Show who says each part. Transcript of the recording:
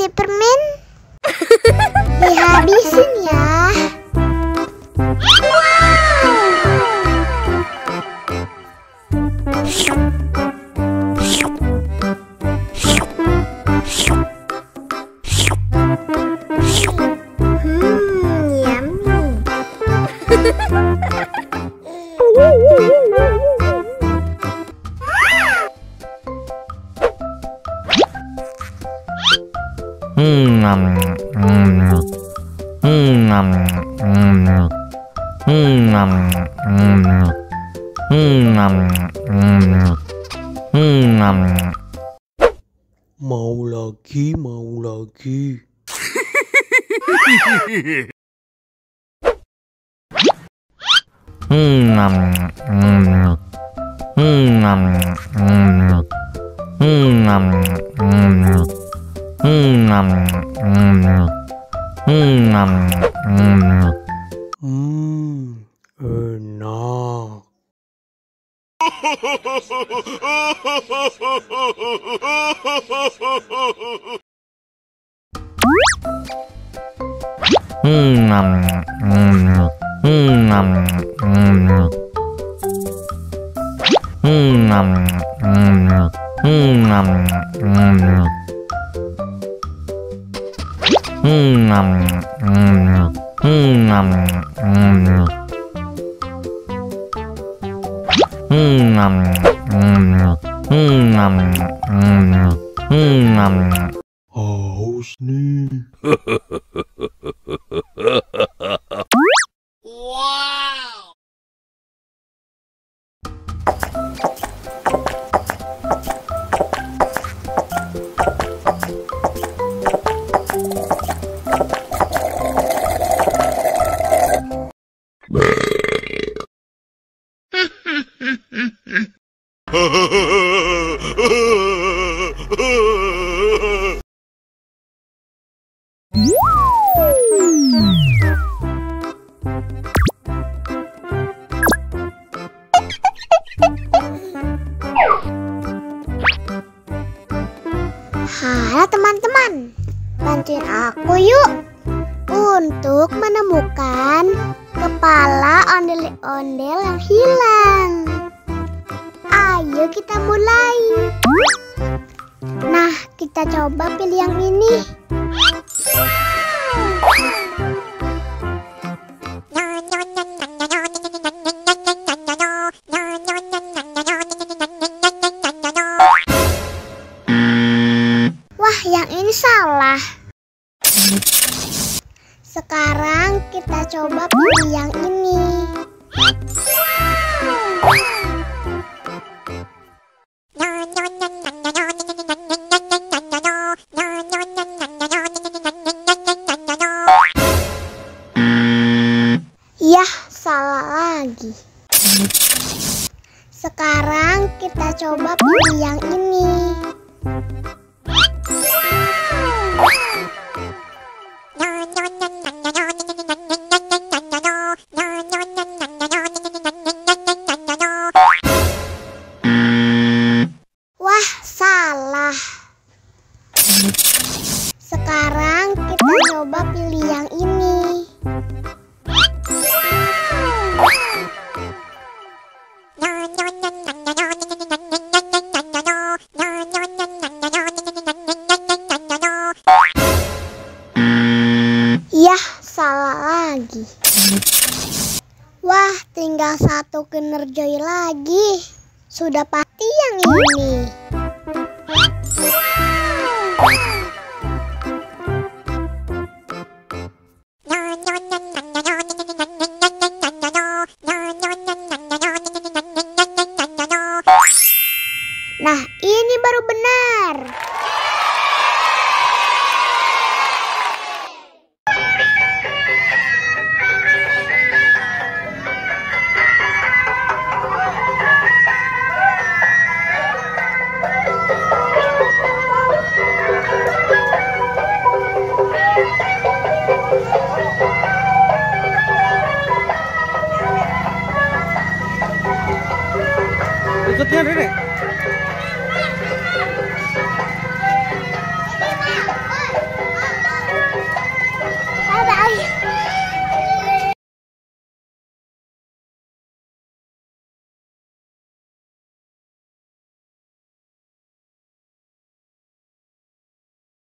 Speaker 1: kasih permen. Dihabisin ya.
Speaker 2: Mau lagi, mau lagi. Enak. Haus nih.
Speaker 1: Halo teman-teman, bantuin aku yuk untuk menemukan kepala ondel-ondel yang hilang. Ayo kita mulai. Nah, kita coba pilih yang ini. Wah, yang ini salah. Sekarang kita coba pilih yang ini. Yah, salah lagi. Sekarang kita coba pilih yang ini. Wah, salah. Sekarang kita coba pilih yang ini. Yah, salah lagi. Wah, tinggal satu Kinder-Joy lagi. Sudah pasti yang ini. Nah, ini baru benar.
Speaker 2: Berikutnya Nenek.